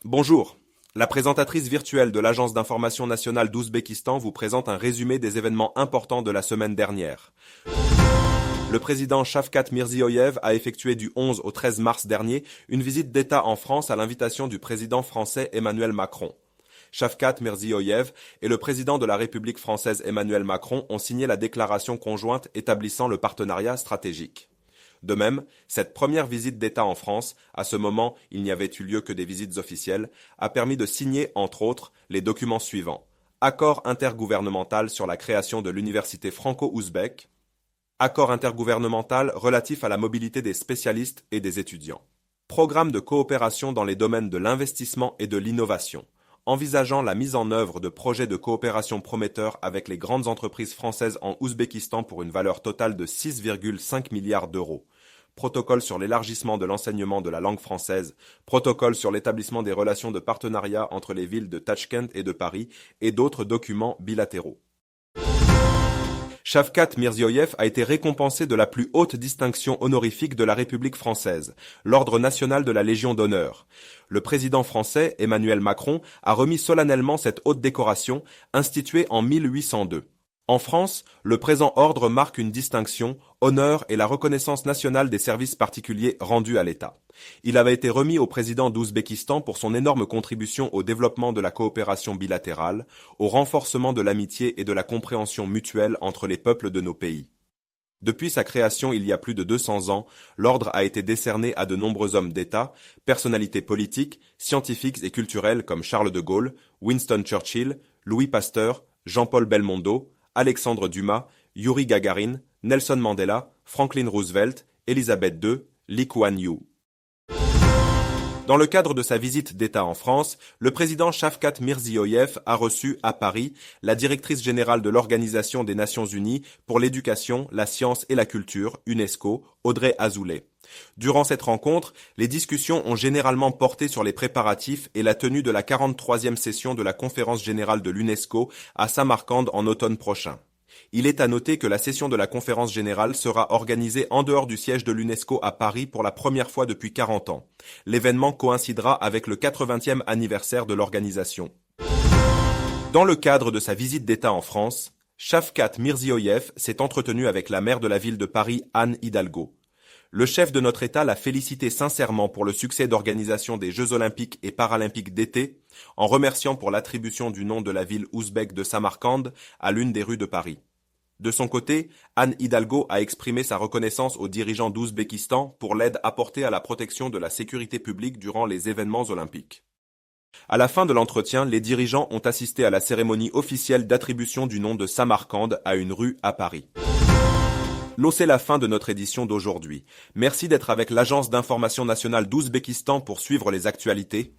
Bonjour. La présentatrice virtuelle de l'Agence d'information nationale d'Ouzbékistan vous présente un résumé des événements importants de la semaine dernière. Le président Shavkat Mirziyoyev a effectué du 11 au 13 mars dernier une visite d'État en France à l'invitation du président français Emmanuel Macron. Shavkat Mirziyoyev et le président de la République française Emmanuel Macron ont signé la déclaration conjointe établissant le partenariat stratégique. De même, cette première visite d'État en France, à ce moment il n'y avait eu lieu que des visites officielles, a permis de signer, entre autres, les documents suivants. Accord intergouvernemental sur la création de l'université franco-ouzbèque, accord intergouvernemental relatif à la mobilité des spécialistes et des étudiants, programme de coopération dans les domaines de l'investissement et de l'innovation, envisageant la mise en œuvre de projets de coopération prometteurs avec les grandes entreprises françaises en Ouzbékistan pour une valeur totale de 6,5 milliards d'euros. Protocole sur l'élargissement de l'enseignement de la langue française, protocole sur l'établissement des relations de partenariat entre les villes de Tachkent et de Paris, et d'autres documents bilatéraux. Shavkat Mirziyoyev a été récompensé de la plus haute distinction honorifique de la République française, l'Ordre national de la Légion d'honneur. Le président français, Emmanuel Macron, a remis solennellement cette haute décoration, instituée en 1802. En France, le présent ordre marque une distinction, honneur et la reconnaissance nationale des services particuliers rendus à l'État. Il avait été remis au président d'Ouzbékistan pour son énorme contribution au développement de la coopération bilatérale, au renforcement de l'amitié et de la compréhension mutuelle entre les peuples de nos pays. Depuis sa création il y a plus de 200 ans, l'ordre a été décerné à de nombreux hommes d'État, personnalités politiques, scientifiques et culturelles comme Charles de Gaulle, Winston Churchill, Louis Pasteur, Jean-Paul Belmondo, Alexandre Dumas, Yuri Gagarin, Nelson Mandela, Franklin Roosevelt, Elisabeth II, Lee Kuan Yew. Dans le cadre de sa visite d'État en France, le président Shavkat Mirziyoyev a reçu à Paris la directrice générale de l'Organisation des Nations Unies pour l'éducation, la science et la culture, UNESCO, Audrey Azoulay. Durant cette rencontre, les discussions ont généralement porté sur les préparatifs et la tenue de la 43e session de la Conférence générale de l'UNESCO à Samarcande en automne prochain. Il est à noter que la session de la conférence générale sera organisée en dehors du siège de l'UNESCO à Paris pour la première fois depuis 40 ans. L'événement coïncidera avec le 80e anniversaire de l'organisation. Dans le cadre de sa visite d'État en France, Shavkat Mirziyoyev s'est entretenu avec la maire de la ville de Paris, Anne Hidalgo. Le chef de notre État l'a félicité sincèrement pour le succès d'organisation des Jeux olympiques et paralympiques d'été, en remerciant pour l'attribution du nom de la ville ouzbèque de Samarcande à l'une des rues de Paris. De son côté, Anne Hidalgo a exprimé sa reconnaissance aux dirigeants d'Ouzbékistan pour l'aide apportée à la protection de la sécurité publique durant les événements olympiques. À la fin de l'entretien, les dirigeants ont assisté à la cérémonie officielle d'attribution du nom de Samarcande à une rue à Paris. C'est la fin de notre édition d'aujourd'hui. Merci d'être avec l'Agence d'information nationale d'Ouzbékistan pour suivre les actualités.